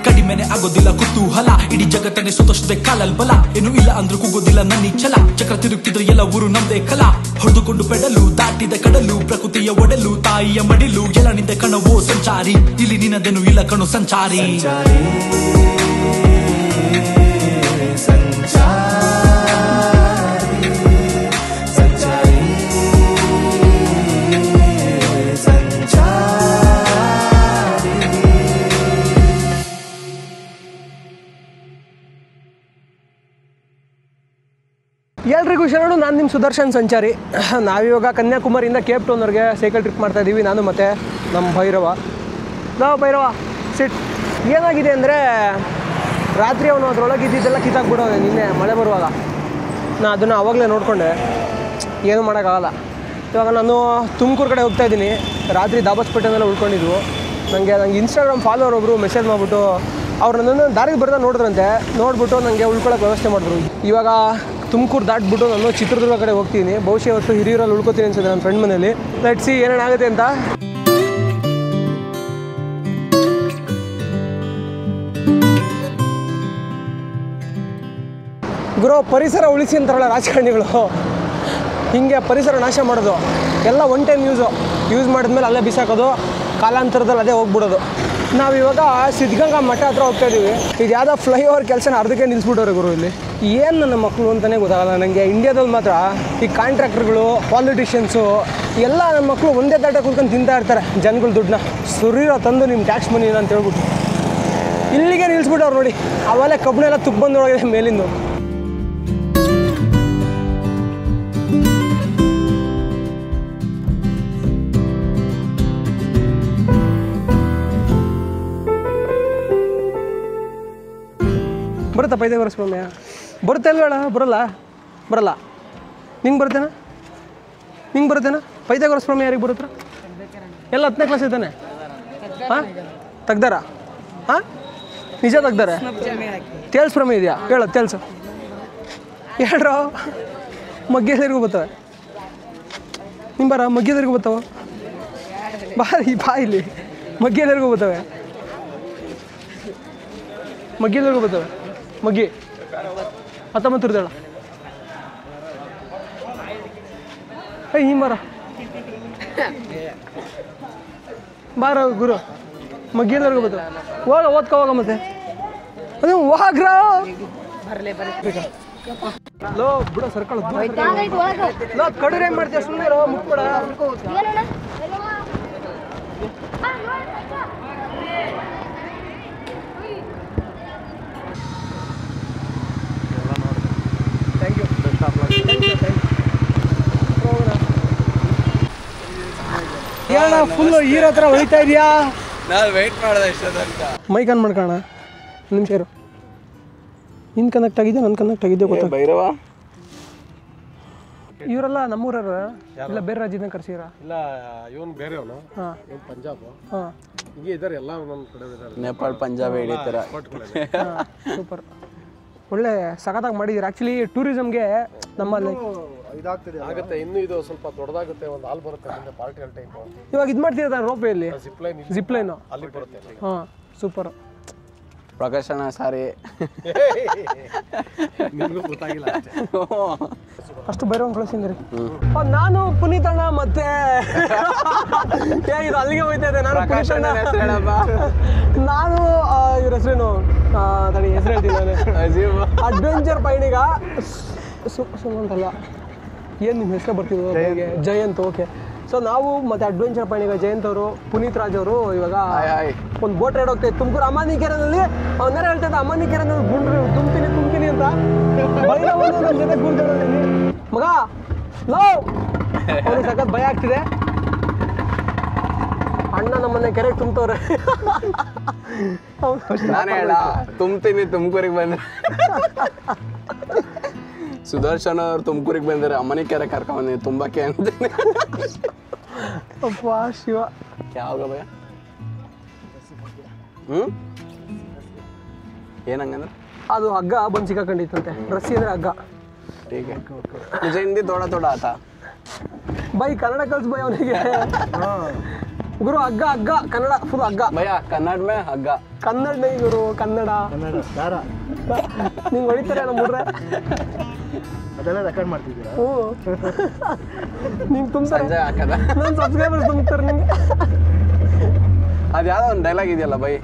ಕಡಿಮೆನೆ ಆಗೋದಿಲ್ಲ ಕುತೂಹಲ, ಇಡೀ ಜಗತ್ತನ್ನೇ ಸುತ್ತಷ್ಟೇ ಕಾಲಲ್ ಬಲ, ಏನು ಇಲ್ಲ ಅಂದ್ರೂ ಕೂಗೋದಿಲ್ಲ ನನ್ನಿ ಛಲ, ಚಕ್ರ ತಿರುಗ್ತಿದ್ರೆ ಎಲ್ಲ ಊರು ನಮ್ದೇ ಕಲ, ಹೊಡೆದುಕೊಂಡು ಪೆಡಲು ದಾಟಿದ ಕಡಲು, ಪ್ರಕೃತಿಯ ಒಡಲು ತಾಯಿಯ ಮಡಿಲು, ಎಲ್ಲ ನಿಂದ ಕಣವೋ ಸಂಚಾರಿ, ಇಲ್ಲಿ ನಿನ್ನದೇನು ಇಲ್ಲ ಕಣು ಸಂಚಾರಿ. ಎಲ್ರಿಗೂ ಶರಣು, ನಾನು ನಿಮ್ಮ ಸುದರ್ಶನ್ ಸಂಚಾರಿ. ನಾವಿವಾಗ ಕನ್ಯಾಕುಮಾರಿಯಿಂದ ಕೇಪ್ ಟೌನ್ವರೆಗೆ ಸೈಕಲ್ ಟ್ರಿಪ್ ಮಾಡ್ತಾಯಿದ್ದೀವಿ, ನಾನು ಮತ್ತು ನಮ್ಮ ಭೈರವ. ಭೈರವ ಸಿಟ್. ಏನಾಗಿದೆ ಅಂದರೆ ರಾತ್ರಿ ಅವನು ಅದರೊಳಗೆ ಇದ್ದಿದ್ದೆಲ್ಲ ಕಿತ್ತಾಕ್ಬಿಡೋದೆ ನಿನ್ನೆ ಮಳೆ ಬರುವಾಗ. ನಾನು ಅದನ್ನು ಆವಾಗಲೇ ನೋಡಿಕೊಂಡೆ, ಏನೂ ಮಾಡೋಕ್ಕಾಗಲ್ಲ. ಇವಾಗ ನಾನು ತುಮಕೂರು ಕಡೆ ಹೋಗ್ತಾಯಿದ್ದೀನಿ. ರಾತ್ರಿ ದಾಬಸ್ಪೇಟೆನೆಲ್ಲ ಉಳ್ಕೊಂಡಿದ್ವು. ನನಗೆ ಇನ್ಸ್ಟಾಗ್ರಾಮ್ ಫಾಲೋವರ್ ಒಬ್ಬರು ಮೆಸೇಜ್ ಮಾಡಿಬಿಟ್ಟು ಅವ್ರು ನನ್ನನ್ನು ದಾರಿಗೆ ಬರ್ದ ನೋಡಿದ್ರಂತೆ. ನೋಡಿಬಿಟ್ಟು ನನಗೆ ಉಳ್ಕೊಳ್ಳೋಕೆ ವ್ಯವಸ್ಥೆ ಮಾಡಿದ್ರು. ಇವಾಗ ತುಮಕೂರು ದಾಟ್ಬಿಟ್ಟು ನಾನು ಚಿತ್ರದುರ್ಗ ಕಡೆ ಹೋಗ್ತೀನಿ. ಬಹುಶಃ ಇವತ್ತು ಹಿರಿಯೂರಲ್ಲಿ ಉಳ್ಕೋತೀನಿ ಅನ್ಸುತ್ತೆ ನನ್ನ ಫ್ರೆಂಡ್ ಮನೇಲಿ. ಲೆಟ್ಸ್ ಸಿ ಏನೇನಾಗುತ್ತೆ ಅಂತ. ಗುರು, ಪರಿಸರ ಉಳಿಸಿ ಅಂತಾರಲ್ಲ ರಾಜಕಾರಣಿಗಳು, ಹೀಗೆ ಪರಿಸರ ನಾಶ ಮಾಡೋದು ಎಲ್ಲ ಒನ್ ಟೈಮ್ ಯೂಸ್ ಮಾಡಿದ್ಮೇಲೆ ಅಲ್ಲೇ ಬಿಸಾಕೋದು, ಕಾಲಾಂತರದಲ್ಲಿ ಅದೇ ಹೋಗ್ಬಿಡೋದು. ನಾವಿವಾಗ ಸಿದ್ಧಗಂಗಾ ಮಠ ಹತ್ರ ಹೋಗ್ತಾಯಿದ್ದೀವಿ. ಇದು ಯಾವುದೋ ಫ್ಲೈಓವರ್ ಕೆಲಸನ ಅರ್ಧಕ್ಕೆ ನಿಲ್ಲಿಸ್ಬಿಟ್ಟವ್ರೆ ಗುರು. ಇಲ್ಲಿ ಏನು ನನ್ನ ಮಕ್ಕಳು ಅಂತಲೇ ಗೊತ್ತಾಗಲ್ಲ ನನಗೆ. ಇಂಡಿಯಾದಲ್ಲಿ ಮಾತ್ರ ಈ ಕಾಂಟ್ರಾಕ್ಟರ್ಗಳು, ಪಾಲಿಟಿಷಿಯನ್ಸು ಎಲ್ಲ ನನ್ನ ಮಕ್ಕಳು ಒಂದೇ ತಾಟ ಕುತ್ಕೊಂಡು ತಿಂತಾ ಇರ್ತಾರೆ ಜನಗಳ ದುಡ್ಡನ್ನ. ಸುರಿರೋ ತಂದು ನಿಮ್ಮ ಟ್ಯಾಕ್ಸ್ ಮನಿ ಅಂತ ಹೇಳ್ಬಿಟ್ಟು ಇಲ್ಲಿಗೆ ನಿಲ್ಲಿಸ್ಬಿಟ್ಟವ್ರು ನೋಡಿ. ಅವೆಲ್ಲ ಕಬ್ಬನೆಲ್ಲ ತುಪ್ಪ ಬಂದೊಳಗಿದೆ ಮೇಲಿಂದು. ಬರುತ್ತಾ ಪೈದೇವರ ಸ್ವಾಮ್ಯ? ಬರುತ್ತೆ ಅಲ್ವೇಳ? ಬರಲ್ಲ. ನಿಂಗೆ ಬರ್ತೇನಾ? ಪೈದೇವರ ಸ್ವಾಮಿ ಯಾರಿಗೆ ಬರುತ್ತಾ? ಎಲ್ಲ 10ನೇ ಕ್ಲಾಸ್ ಇದ್ದಾನೆ. ಹಾಂ, ತೆಗ್ದಾರ? ಹಾಂ, ನಿಜ ತೆಗ್ದಾರೆ? ತೇಲ್ಸ್ ಪ್ರಮೆ ಇದೆಯಾ? ಹೇಳ ತೇಲ್ಸು ಹೇಳ್ರೋ. ಮಗ್ಗೆದರಿಗೂ ಬರ್ತವೆ. ನಿಮ್ಮ ಬರ ಮಗ್ಗೆದರಿಗೂ ಬರ್ತಾವ. ಬಾ ಇಲ್ಲಿ. ಮಗ್ಗೆದರಿಗೂ ಬರ್ತವೆ. ಮಗ್ಗಿ 19 ಇರ್ದಾಳ. ಈ ಮರ ಬಾರ ಗುರು. ಮಗ್ಗಿದವ್ರಿಗೂ ಬರ್ತವೆ. ಓದ್ಕೋವಾಗ ಮತ್ತೆ ಅದು ಹೋಗ್ರ ಲೋ ಬಿಡ ಸರ್ಕಲ್ ಕಡಿಮೆ ಏನು ಮಾಡ್ತೀಯ? ಸುಮ್ಮನೆ ಮುಟ್ಬೇಡ. ಏನ ಫುಲ್ ಹೀರೋ ಹತ್ರ ಹೊಯ್ತಾ ಇದೆಯಾ? ಮೈಕ್ ಆನ್ ಮಾಡ್ಕೋಣ. ನಿಮಿಷ ಇರು. ನಿನ್ ಕನೆಕ್ಟ್ ಆಗಿದ್ಯಾ ನನ್ನ ಕನೆಕ್ಟ್ ಆಗಿದ್ಯಾ ಗೊತ್ತಾ? ಭೈರವ ಇವರೆಲ್ಲ ನಮ್ಮೂರರ ಇಲ್ಲ ಬೇರೆ ರಾಜ್ಯದಿಂದ ಕರ್ಸಿರ? ಇಲ್ಲ, ಇವನು ಬೇರೆಯವನು. ಇವನು ಪಂಜಾಬ್. ಹೀಗೆ ಇದ್ದಾರೆ ಎಲ್ಲ ಒಂದೊಂದು ಕಡೆ ಇದ್ದಾರೆ. ನೇಪಾಳ, ಪಂಜಾಬ್ ಹೇಳಿದ್ದಾರೆ. ಸೂಪರ್, ಒಳ್ಳೆ ಸಖತ್ತಾಗಿ ಮಾಡಿದ್ದೀರಾ. ಆ್ಯಕ್ಚುಲಿ ಟೂರಿಸಮ್ಗೆ ನಮ್ಮಲ್ಲಿ ಇದಾಗ್ತಿದೆ, ಆಗುತ್ತೆ. ಇನ್ನು ಇದು ಸ್ವಲ್ಪ ದೊಡ್ಡದಾಗುತ್ತೆ. ಒಂದು ಹಾಲ್ ಬರುತ್ತೆ ಮುಂದೆ, ಪಾರ್ಟಿ ಹಾಲ್ ಟೈಪ್. ಇವಾಗ ಇದು ಮಾಡ್ತಿದ್ದಾರೆ ರೋಪ್ವೇಯಲ್ಲಿ, ಜಿಪ್ಲೈನು ಅಲ್ಲಿ ಬರುತ್ತೆ. ಹಾಂ, ಸೂಪರ್. ಪ್ರಕಾಶನ ಸಾರಿ ಗೊತ್ತಾಗಿಲ್ಲ ಅಷ್ಟು ಬೈರವಂಗ್ ಕಳಿಸಿದ್ರಿ. ನಾನು ಪುನೀತಣ್ಣ ಮತ್ತೆ ಇದು ಅಲ್ಲಿಗೆ ಹೋಯ್ತಾ ಇದೆ. ನಾನು ನಾನು ಇವ್ರ ಹೆಸರೇನು ಹೆಸರು ಹೇಳ್ತೀನಿ. ಅಡ್ವೆಂಚರ್ ಪಯಣಿಗ ಸುಮಂತಲ್ಲ, ಏನು ನಿಮ್ಮ ಹೆಸರು ಬರ್ತಿದ್ರು? ಜಯಂತ್. ಓಕೆ. ಸೊ ನಾವು ಮತ್ತೆ ಅಡ್ವೆಂಚರ್ ಪಯಣಿಗ ಜಯಂತ್ ಅವರು, ಪುನೀತ್ ರಾಜ್ ಅವರು ಇವಾಗ ಒಂದು ಬೋಟ್ ರೈಡ್ ಹೋಗ್ತಾ ಇತ್ತು ತುಮಕೂರು ಅಮಾನಿಕೆರೆನಲ್ಲಿ. ಅವನ್ನೇರ ಹೇಳ್ತಾ ಇದ್ದ ಅಮಾನಿಕೆರೆನಲ್ಲಿ ಗುಂಡ್ರು ತುಂಬ್ತೀನಿ ಅಂತ. ನನ್ನ ಜೊತೆ ಗುಂಡ್ರು ಮಗ ಲೋ ಅವ್ರಿಗೆ ಸಖತ್ ಭಯ ಆಗ್ತಿದೆ. ಅಣ್ಣ ನಮ್ಮನ್ನ ಕೆರೆಗೆ ತುಂಬ್ತವ್ರೆ. ನಾನು ಹೇಳ ತುಂಬ್ತೀನಿ, ತುಮಕೂರಿಗೆ ಬಂದೆ. ಸುದರ್ಶನ್ ಅವ್ರು ತುಮಕೂರಿಗೆ ಬಂದರೆ ಅಮ್ಮನಿ ಕೆರೆ ಕರ್ಕೊಂಡ್ ತುಂಬಕ್ಕೆ ಅಂತೀನಿ. ಅಪ್ಪ ಶಿವ, ಯಾವಾಗ ಭಯ? ಏನಂಗಂದ್ರೆ ಅದು ಹಗ್ಗ ಬಂದು ಸಿಕ್ಕಾಕೊಂಡಿತ್ತಂತೆ. ರಸ್ಸಿ ಅಂದರೆ ಹಗ್ಗ. ठीक है मुझे हिंदी थोड़ा थोड़ा आता ಬೈ ಕನ್ನಡ ಕಲ್ಸ್ ಬೈ ಅವನಿಗೆ. ಗುರು ಹಗ್ಗ ಹಗ್ಗ ಕನ್ನಡ ಫುಲ್ ಹಗ್ಗ. भैया कन्नड़ में हग्गा ಕನ್ನಡ ನೈ ಗುರು ಕನ್ನಡ ನಿಂಗೆ ಹೊಡಿತಾರೆ ನಮ್ಮ ಹುಡ್ರೆ. ಅದೆಲ್ಲ ರೆಕಾರ್ಡ್ ಮಾಡ್ತಿದ್ದೀರಾ? ಹ್ಞೂ ನಿಂಗೆ ತುಂಬ್ತಾರೆ, ಸಂಜೆ ಹಾಕದ ನನ್ನ ಸಬ್ಸ್ಕ್ರೈಬರ್ಸ್ ತುಂಬ್ತಾರೆ ನಿಂಗೆ. ಅದು ಯಾವುದೋ ಒಂದು ಡೈಲಾಗ್ ಇದೆಯಲ್ಲ ಬೈ,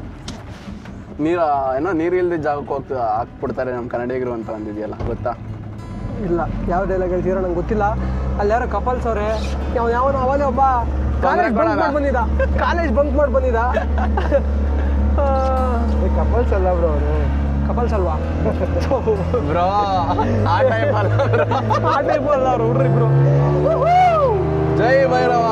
ನೀರು ಇಲ್ದಿದ್ದ ಜಾಗಕ್ಕೆ ಹಾಕ್ಬಿಡ್ತಾರೆ ನಮ್ಮ ಕನ್ನಡಿಗರು ಅಂತ ಒಂದಿದೆಯಲ್ಲ, ಗೊತ್ತಾ? ಇಲ್ಲ, ಯಾವ ಡೈಲಾಗ್ ಹೇಳ್ತೀರಾ ನಂಗೆ ಗೊತ್ತಿಲ್ಲ. ಅಲ್ಲಿ ಯಾರೋ ಕಪಲ್ಸ್ ಅವರೇ, ಯಾವನು ಅವಾಗಲೇ ಒಬ್ಬ ಕಾಲೇಜ್ ಬಂಕ್ ಮಾಡಿ ಬಂದಿದ್ದ. ಕಪಲ್ಸ್ ಅಲ್ಲ ಬ್ರೋ ಅವರು. ಕಪಲ್ಸ್ ಅಲ್ವಾ ಬ್ರೋ? ಆ ಟೈಪ್ ಅಲ್ಲ ಬ್ರೋ, ಆ ಟೈಪ್ ಅಲ್ಲ ಅವ್ರು ಹುಡ್ರಿ ಇಬ್ರು. ಜೈ ಭೈರವ.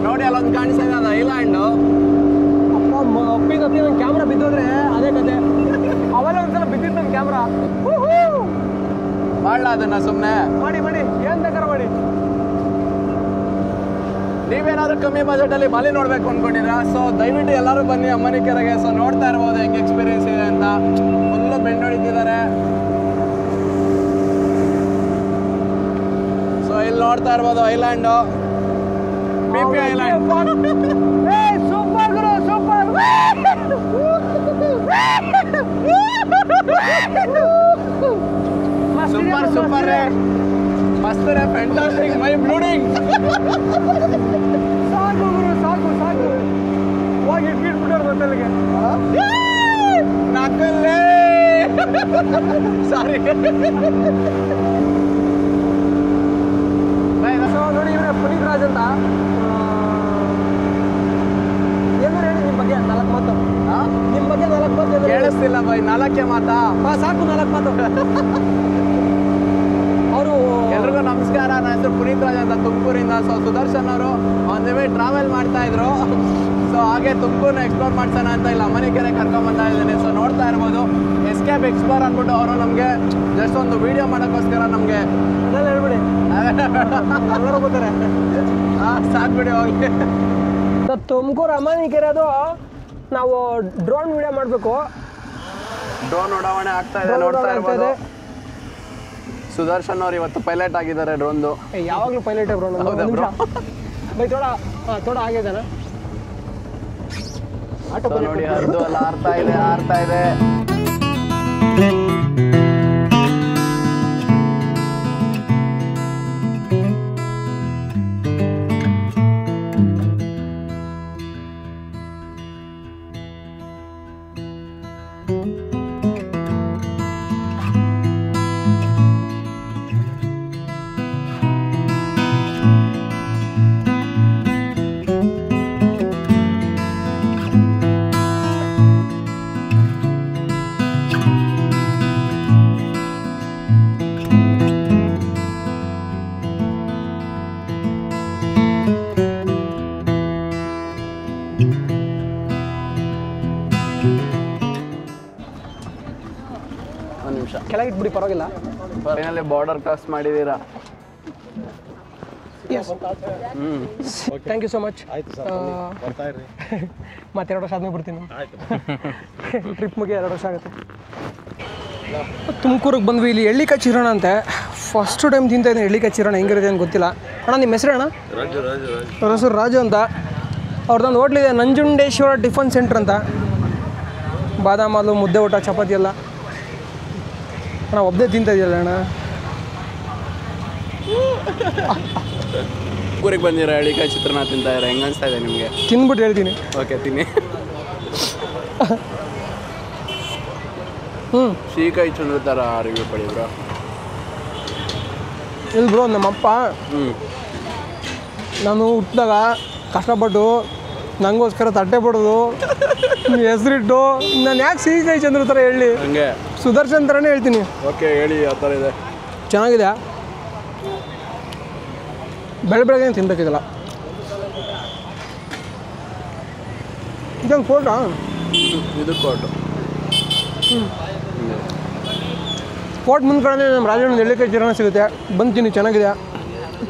ನೋಡಿ ಅಲ್ಲೊಂದು ಕಾಣಿಸ್ತಾ ಇದೆ, ಅದು ಐಲ್ಯಾಂಡು. ಅಪ್ಪಿದಪ್ಪಿ ನನ್ನ ಕ್ಯಾಮ್ರಾ ಬಿದ್ದೋದ್ರೆ ಅದೇ ಕತೆ. ಅವೆಲ್ಲ ಒಂದ್ಸಲ ಬಿದ್ದಿತ್ತು ನನ್ನ ಕ್ಯಾಮ್ರಾ. ಮಾಡಲ ಅದನ್ನ ಸುಮ್ಮನೆ ಮಾಡಿ ಏನ್ ಬೇಕಾದ್ರೆ ಮಾಡಿ. ನೀವೇನಾದ್ರೂ ಕಮ್ಮಿ ಬಜೆಟ್ ಅಲ್ಲಿ ಬಾಲಿ ನೋಡ್ಬೇಕು ಅನ್ಕೊಂಡಿದ್ರ, ಸೊ ದಯವಿಟ್ಟು ಎಲ್ಲರೂ ಬನ್ನಿ ಅಮ್ಮನಿ ಕೆರೆಗೆ. ಸೊ ನೋಡ್ತಾ ಇರ್ಬೋದು ಹೆಂಗೆ ಎಕ್ಸ್ಪೀರಿಯನ್ಸ್ ಇದೆ ಅಂತ. Full bend ಹೊಡಿತಿದ್ದಾರೆ. ಸೊ ಇಲ್ಲಿ ನೋಡ್ತಾ ಇರ್ಬೋದು ಐಲ್ಯಾಂಡು, ಪಿ ಐಲ್ಯಾಂಡ್. ಸೂಪರ್ ಗುರು ಸೂಪರ್. ಸೂಪರ್ ಸೂಪರ್ ರೇ, ಮಸ್ತ್ ರೇ, ಫ್ಯಾಂಟಾಸ್ಟಿಕ್, ಮೈ ಬ್ಲೂಡಿಂಗ್. ಸಾಕು ಗುರು ಸಾಕು ಹೋಗಿ ಇಟ್ಬಿಟ್ಬಿಟ್ಟಾರ ಮತ್ತಲ್ಲಿಗೆ. ನಾಕಲ್ಲೇ ಸಾರಿ. ನೋಡಿ ಇವ್ರೆ ಪುನೀತ್ ರಾಜ್ ಅಂತ. ಏನು ಹೇಳಿ ನಿಮ್ಮ ಬಗ್ಗೆ 4 ಮಾತು. ನಿಮ್ಮ ಬಗ್ಗೆ 4 ಮಾತು ಕೇಳಿಸ್ತಿಲ್ಲ ಬೈ, 4 ಮಾತಾ? ಸಾಕು 4 ಮಾತು. ಅವರು ಎಲ್ರಿಗೂ ನಮಸ್ಕಾರ. ನನ್ನ ಹೆಸರು ಪುನೀತ್ ರಾಜ್ ಅಂತ, ತುಮಕೂರಿಂದ. ಸೊ ಸುದರ್ಶನ್ ಅವರು ಆನ್ ದಿ ವೇ ಟ್ರಾವೆಲ್ ಮಾಡ್ತಾ ಇದ್ರು. ಸೊ ಹಾಗೆ ತುಮಕೂರನ್ನ ಎಕ್ಸ್ಪ್ಲೋರ್ ಮಾಡ್ಸೋಣ ಅಂತ ಇಲ್ಲಿ ಅಮ್ಮನಿ ಕೆರೆ ಕರ್ಕೊಂಡ್ ಬಂದ ಇದ್ದೀನಿ. ಸೊ ನೋಡ್ತಾ ಇರ್ಬೋದು ಎಸ್ಕೇಪ್ ಎಕ್ಸ್ಪ್ಲೋರ್ ಅಂದ್ಬಿಟ್ಟು ಅವರು ನಮಗೆ ಜಸ್ಟ್ ಒಂದು ವಿಡಿಯೋ ಮಾಡೋಕ್ಕೋಸ್ಕರ ನಮಗೆ ಅದೆಲ್ಲ ಹೇಳ್ಬಿಡಿ, ಎಲ್ಲರೂ ಗೊತ್ತಾರೆ. ಸಾಕ್ಬಿಡಿ ಹೋಗಿ. ತುಮಕೂರು ಅಮ್ಮನಿ ಕೆರೆ ಅದು ನಾವು ಡ್ರೋನ್ ವಿಡಿಯೋ ಮಾಡಬೇಕು. ಡ್ರೋನ್ ಉಡಾವಣೆ ಆಗ್ತಾ ಇದೆ, ನೋಡ್ತಾ ಇರ್ಬೋದು. ಸುದರ್ಶನ್ ಅವ್ರು ಇವತ್ತು ಪೈಲಟ್ ಆಗಿದ್ದಾರೆ ಡ್ರೋನ್ದು. ಯಾವಾಗಲೂ ಪೈಲಟ್ ಬ್ರೋ. ಬೈ ಥೋಡ ಆಗಿದ್ದಾನ ಆಟೋ ನೋಡಿ, ಅದು ಅಲ್ಲ ಆರ್ತಾ ಇದೆ. ಒಂದು ನಿಮಿಷ ಕೆಳಗೆ ಇಟ್ಬಿಡಿ, ಪರವಾಗಿಲ್ಲ. ಫೈನಲಿ ಬಾರ್ಡರ್ ಕ್ರಾಸ್ ಮಾಡಿದ್ದೀರಾ. Thank you so much. ಆಯ್ತು ಸರ್, ಬರ್ತಾ ಇರ್ರಿ. ಮತ್ತೆ 2 ವರ್ಷ ಆದ್ಮೇಲೆ ಬರ್ತೀನಿ. ಟ್ರಿಪ್ ಮುಗಿ 2 ವರ್ಷ ಆಗುತ್ತೆ. ತುಮಕೂರಿಗೆ ಬಂದ್ವಿ. ಇಲ್ಲಿ ಎಳ್ಳಿಕಾಯಿ ಚಿರೋಣ ಅಂತೆ. ಫಸ್ಟ್ ಟೈಮ್ ತಿಂತಾ ಇದ್ದೀನಿ ಎಳ್ಳಿಕಾಯಿ ಚಿರೋಣ. ಹೆಂಗಿರುತ್ತೆ ಅಂತ ಗೊತ್ತಿಲ್ಲ. ಅಣ್ಣ ನಿಮ್ಮ ಹೆಸರು ಅಣ್ಣ? ನನ್ನ ಹೆಸರು ರಾಜು ಅಂತ. ಅವ್ರದ್ದೊಂದು ಹೋಟ್ಲಿದೆ, ನಂಜುಂಡೇಶ್ವರ ಟಿಫನ್ ಸೆಂಟ್ರ್ ಅಂತ. ಬಾದಾಮ್ ಹಾಲು, ಮುದ್ದೆ ಊಟ, ಚಪಾತಿ ಎಲ್ಲ ಅಣ್ಣ ಒಬ್ಬದೇ ತಿಂತಾ ಇದೆಯಲ್ಲ ಅಣ್ಣ. ಊರಿಗೆ ಬಂದಿರೋ ಎಳ್ಳಿಕಾಯಿ ಚಿತ್ರಾನ್ನ ತಿಂತಾ ಇದ್ದಾರೆ. ಹೆಂಗೆ ಅನಿಸ್ತಾ ಇದೆ ನಿಮಗೆ? ತಿಂದ್ಬಿಟ್ಟು ಹೇಳ್ತೀನಿ. ಓಕೆ, ತಿನ್ನಿ. ಸೀಕಾಯಿ ಚಂದ್ರ ಥರ ರಿವ್ಯೂ ಪಡಿ ಬ್ರೋ. ಇಲ್ಲಿ ಬ್ರೋ ನಮ್ಮಪ್ಪ ನಾನು ಹುಟ್ಟಿದಾಗ ಕಷ್ಟಪಟ್ಟು ನನಗೋಸ್ಕರ ತಟ್ಟೆ ಪಡೋದು, ಹೆಸರಿಟ್ಟು. ನಾನು ಯಾಕೆ ಸೀಕಾಯಿ ಚಂದ್ರ ಥರ ಹೇಳಿ, ಹಂಗೆ ಸುದರ್ಶನ್ ಥರನೇ ಹೇಳ್ತೀನಿ. ಓಕೆ, ಹೇಳಿ ಯಾವ ಥರ ಇದೆ. ಚೆನ್ನಾಗಿದೆ. ಬೆಳಗ್ಗೆ ತಿನ್ಬೇಕಿದಲ್ಲ. ಇದೊಂದು ಕೋಟಾ ಇದು ಕೋಟು. ಕೋಟ್ ಮುಂದ್ಗಡೆ ನಮ್ಮ ರಾಜಣ್ಣ ಎಳ್ಳಿಕಾಯಿ ಚಿತ್ರಾನ್ನ ಸಿಗುತ್ತೆ, ಬಂತೀನಿ, ಚೆನ್ನಾಗಿದೆ,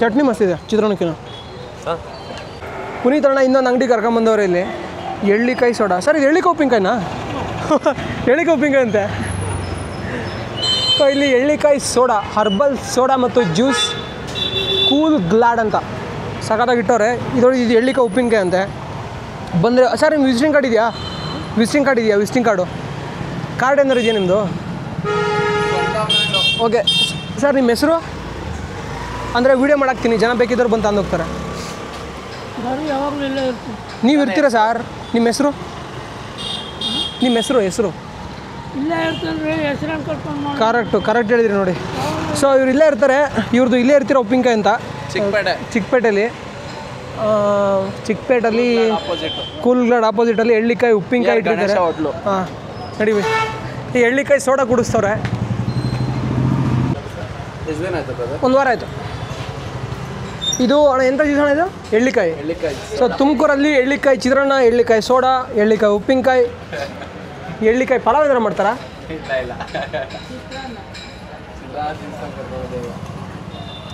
ಚಟ್ನಿ ಮಸ್ತಿದೆ ಚಿತ್ರಾನ್ನಕ್ಕಿಂತ. ಪುನೀತಣ್ಣ ಇನ್ನೊಂದು ಅಂಗಡಿ ಕರ್ಕೊಂಬಂದವ್ರೆ ಇಲ್ಲಿ, ಎಳ್ಳಿಕಾಯಿ ಸೋಡಾ. ಸರ್ ಇದು ಎಳ್ಳಿಕಾಯಿ ಉಪ್ಪಿನಕಾಯಿನಾ? ಎಳ್ಳಿಕಾಯಿ ಉಪ್ಪಿನಕಾಯಿ ಅಂತೆ. ಸೊ ಇಲ್ಲಿ ಎಳ್ಳಿಕಾಯಿ ಸೋಡಾ, ಹರ್ಬಲ್ ಸೋಡಾ ಮತ್ತು ಜ್ಯೂಸ್, ಕೂಲ್ ಗ್ಲಾಡ್ ಅಂತ ಸಖತ್ತಾಗಿ ಇಟ್ಟವ್ರೆ. ಇದೊಳಗೆ ಇದು ಎಳ್ಳಿಕಾಯಿ ಉಪ್ಪಿನಕಾಯಿ ಅಂತೆ. ಬಂದರೆ ಸರ್ ನಿಮ್ಗೆ ವಿಸಿಟಿಂಗ್ ಕಾರ್ಡ್ ಇದೆಯಾ? ವಿಸಿಟಿಂಗ್ ಕಾರ್ಡ್ ಏನಾರು ಇದೆಯಾ ನಿಮ್ಮದು? ಓಕೆ ಸರ್, ನಿಮ್ಮ ಹೆಸರು? ಅಂದರೆ ವೀಡಿಯೋ ಮಾಡಾಕ್ತೀನಿ, ಜನ ಬೇಕಿದ್ದವ್ರು ಬಂದು ತಂದೋಗ್ತಾರೆ. ನೀವು ಇರ್ತೀರಾ ಸರ್? ನಿಮ್ಮ ಹೆಸರು? ಕರೆಕ್ಟ್ ಹೇಳಿದ್ರಿ ನೋಡಿ. ಸೊ ಇವ್ರು ಇಲ್ಲೇ ಇರ್ತಾರೆ, ಇವ್ರದ್ದು ಇಲ್ಲೇ ಇರ್ತೀರ ಉಪ್ಪಿನಕಾಯಿ ಅಂತ, ಚಿಕ್ಕಪೇಟೆಯಲ್ಲಿ ಕೂಲ್ ಗ್ಲಾಡ್ ಆಪೋಸಿಟಲ್ಲಿ ಎಳ್ಳಿಕಾಯಿ ಉಪ್ಪಿನಕಾಯಿ ಇಟ್ಟಿದ್ದಾರೆ. ಹಾಂ ನಡೀವಿ. ಈ ಎಳ್ಳಿಕಾಯಿ ಸೋಡಾ ಕುಡಿಸ್ತವ್ರೆ. ಒಂದು ವಾರ ಆಯಿತು. ಇದು ಅಣ್ಣ ಎಂಥ ಜ್ಯೂಸ್ ಅಣ್ಣ ಇದು? ಎಳ್ಳಿಕಾಯಿ. ಸೊ ತುಮಕೂರಲ್ಲಿ ಎಳ್ಳಿಕಾಯಿ ಚಿತ್ರಾನ್ನ, ಎಳ್ಳಿಕಾಯಿ ಸೋಡಾ, ಎಳ್ಳಿಕಾಯಿ ಉಪ್ಪಿನಕಾಯಿ, ಎಳ್ಳಿಕಾಯಿ ಪಲಾವ್ ಏನಾರು ಮಾಡ್ತಾರಾ?